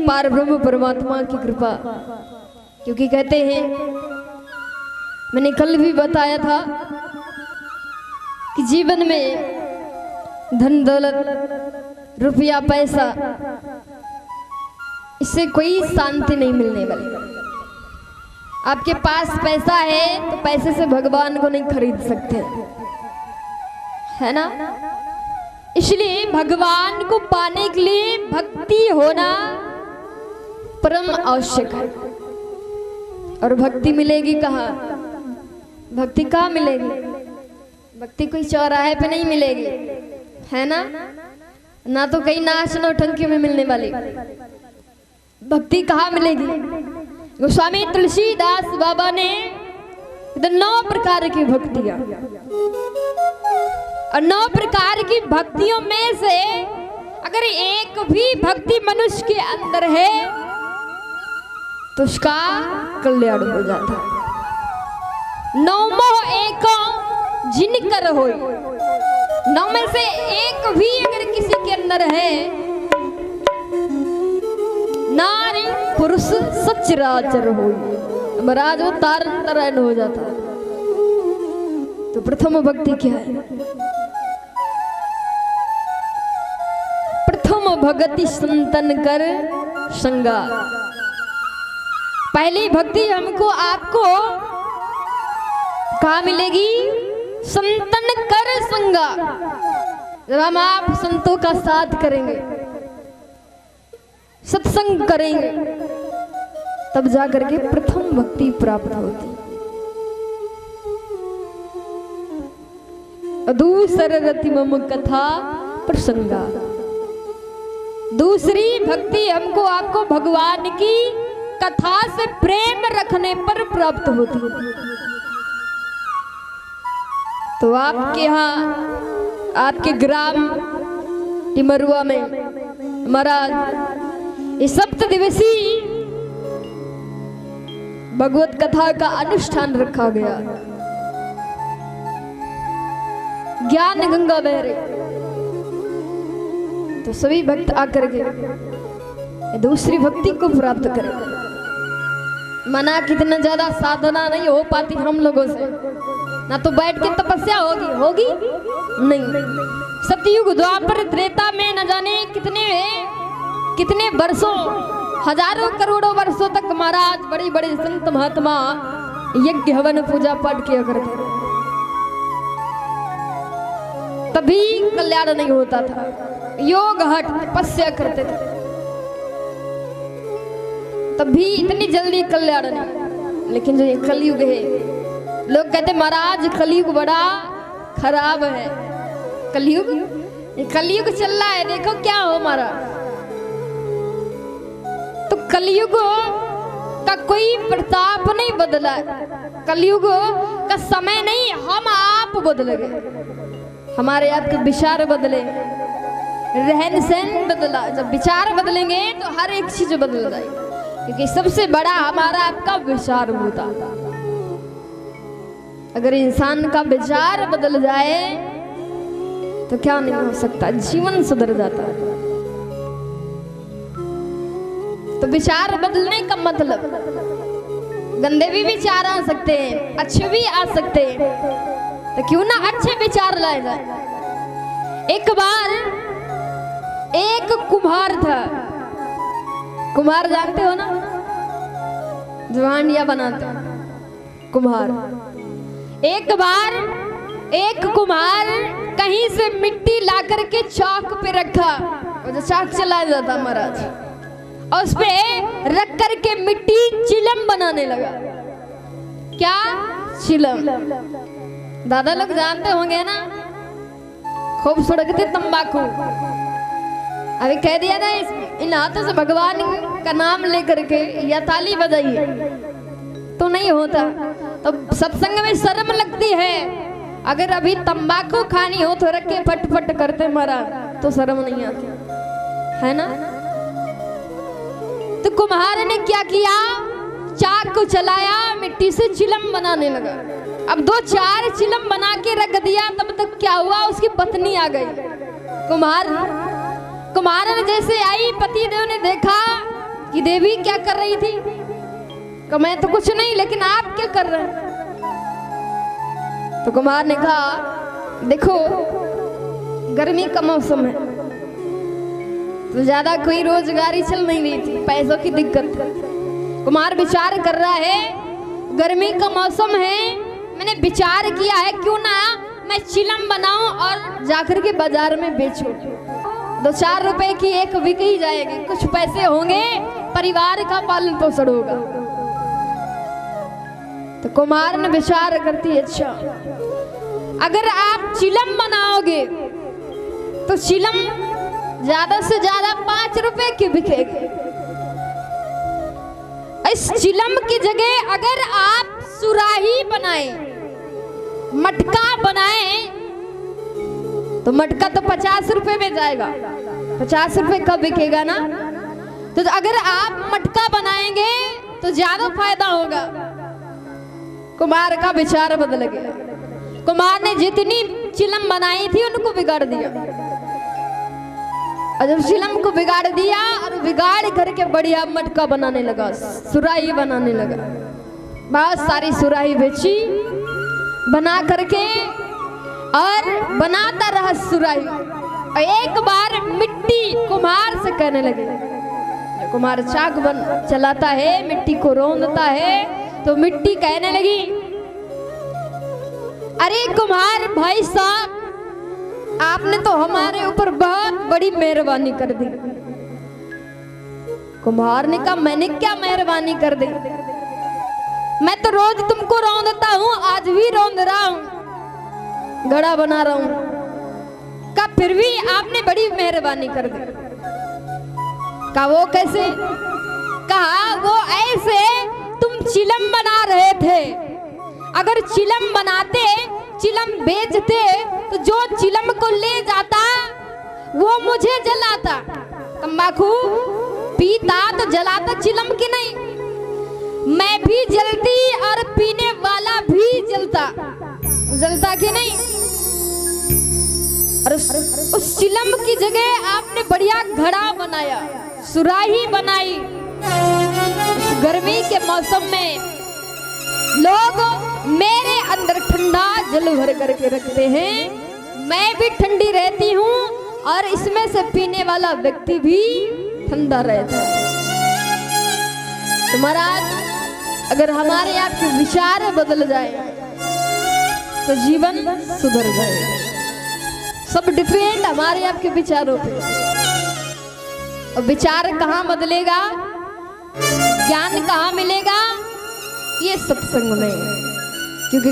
पार ब्रह्म परमात्मा की कृपा। क्योंकि कहते हैं, मैंने कल भी बताया था कि जीवन में धन दौलत रुपया पैसा इससे कोई शांति नहीं मिलने वाली। आपके पास पैसा है तो पैसे से भगवान को नहीं खरीद सकते, है ना। इसलिए भगवान को पाने के लिए भक्ति होना परम आवश्यक है। और भक्ति मिलेगी कहाँ? भक्ति कहाँ मिलेगी? भक्ति कोई चौराहे पे नहीं मिलेगी, है ना। ना तो कहीं नाच नौटंकी में मिलने वाली। भक्ति कहाँ मिलेगी? गोस्वामी तुलसीदास बाबा ने 9 प्रकार की भक्तियां, और 9 प्रकार की भक्तियों में से अगर एक भी भक्ति मनुष्य के अंदर है तो उसका कल्याण हो जाता है। 9 एको जिनकर होई, 9 में से एक भी अगर किसी के अंदर है, नारी पुरुष सचराचर हो, महाराज वो तारण तरण हो जाता। तो प्रथम भक्ति क्या है? प्रथम भक्ति संतन कर संगा। पहली भक्ति हमको आपको कहाँ मिलेगी? संतन कर संगा। जब हम आप संतों का साथ करेंगे, सत्संग करेंगे, तब जाकर के प्रथम भक्ति प्राप्त होती। दूसरति मम कथा प्रसंगा। दूसरी भक्ति हमको आपको भगवान की कथा से प्रेम रखने पर प्राप्त होती। तो आपके यहाँ, आपके ग्राम टिमरुआ में महाराज इस 7 दिवसीय भगवत कथा का अनुष्ठान रखा गया। ज्ञान गंगा बह रही, तो सभी भक्त आकर के दूसरी भक्ति को प्राप्त करें। मना कितना ज्यादा साधना नहीं हो पाती हम लोगों से, ना तो बैठ के तपस्या होगी नहीं। सतयुग द्वापर त्रेता में न जाने कितने वर्षों, हजारों करोड़ों वर्षों तक महाराज बड़े बड़े संत महात्मा यज्ञ हवन पूजा पाठ किया करते, तभी कल्याण नहीं होता था। योग हट तपस्या करते थे, तभी इतनी जल्दी कल्याण नहीं। लेकिन जो ये कलयुग है, लोग कहते महाराज कलयुग बड़ा खराब है। कलयुग चल रहा है, देखो क्या हो हमारा। तो कलयुग का कोई प्रताप नहीं बदला, कलयुग का समय नहीं, हम आप बदल गए। हमारे आपके विचार बदले, रहन सहन बदला। जब विचार बदलेंगे तो हर एक चीज बदल जाएगी, क्योंकि सबसे बड़ा हमारा आपका विचार होता। अगर इंसान का विचार बदल जाए तो क्या नहीं हो सकता, जीवन सुधर जाता है। तो विचार बदलने का मतलब, गंदे भी विचार आ सकते हैं, अच्छे भी आ सकते हैं, तो क्यों ना अच्छे विचार लाए जाए। एक बार एक कुम्हार था। कुम्हार जानते हो ना, जो हांडिया बनाते हैं, कुम्हार। एक बार एक कुम्हार कहीं से मिट्टी ला करके चाक पे रखा, और जो चाक चलाया जाता महाराज, और उस पे रख करके मिट्टी चिलम बनाने लगा। क्या? चिलम। दादा लोग जानते होंगे ना, खूब सुड़कते तंबाकू। अभी कह दिया ना इन हाथों से भगवान का नाम लेकर के या ताली बजाइए, तो नहीं होता। तो सत्संग में शर्म लगती है। अगर अभी तंबाकू खानी हो तो रख के फट फट करते महाराज, तो शर्म नहीं आती, है ना। तो कुम्हार ने क्या किया? चाक को चलाया, मिट्टी से चिलम बनाने लगा। अब 2-4 चिलम बना के रख दिया, तब तक क्या हुआ, उसकी पत्नी आ गई। कुम्हार ने जैसे आई, पति देव ने देखा कि देवी क्या कर रही थी? कि मैं तो कुछ नहीं, लेकिन आप क्या कर रहे हैं? तो कुमार ने कहा देखो गर्मी का मौसम है, तो ज्यादा कोई रोजगारी चल नहीं रही थी, पैसों की दिक्कत थी। कुमार विचार कर रहा है गर्मी का मौसम है, मैंने विचार किया है क्यों ना मैं चिलम बनाऊं और जाकर के बाजार में बेचूं। 2-4 रुपए की एक बिक ही जाएगी, कुछ पैसे होंगे, परिवार का पालन पोषण होगा। तो कुमार ने विचार करती अच्छा अगर आप चिलम बनाओगे तो चिलम ज्यादा से ज्यादा 5 रुपए की बिकेगी। इस चिलम की जगह अगर आप सुराही बनाए, मटका बनाए, तो मटका तो 50 रुपए में जाएगा, 50 रुपए का बिकेगा ना। तो अगर आप मटका बनाएंगे तो ज्यादा फायदा होगा। कुमार का विचार बदल गया। कुमार ने जितनी चिलम बनाई थी उनको बिगाड़ दिया, और जब चिलम को बिगाड़ दिया और बिगाड़ करके बढ़िया मटका बनाने लगा, सुराही बनाने लगा। बहुत सारी सुराही बेची बना करके और बनाता रहा सुराही। और एक बार मिट्टी कुम्हार से कहने लगे, कुम्हार चाक चलाता है, मिट्टी को रौंदता है, तो मिट्टी कहने लगी अरे कुम्हार भाई साहब, आपने तो हमारे ऊपर बहुत बड़ी मेहरबानी कर दी। कुम्हार ने कहा मैंने क्या मेहरबानी कर दी, मैं तो रोज तुमको रौंदता हूँ, आज भी रौंद रहा हूँ, घड़ा बना रहा हूँ। का फिर भी आपने बड़ी मेहरबानी कर दी। का वो कैसे? कहा वो ऐसे तुम चिलम बना रहे थे, अगर चिलम बनाते, चिलम बेचते, तो जो चिलम को ले जाता वो मुझे जलाता। तंबाकू पीता तो जलाता चिलम की नहीं, मैं भी जलती और पीने वाला भी जलता कि नहीं। और उस चिलम की जगह आपने बढ़िया घड़ा बनाया, सुराही बनाई। गर्मी के मौसम में लोग मेरे अंदर ठंडा जल भर करके रखते हैं, मैं भी ठंडी रहती हूँ और इसमें से पीने वाला व्यक्ति भी ठंडा रहता है। तो महाराज अगर हमारे आपके विचार बदल जाए तो जीवन सुधर जाए। सब डिपेंड हमारे आपके विचारों पे। और विचार कहाँ बदलेगा, ज्ञान कहाँ मिलेगा? ये सत्संग में, क्योंकि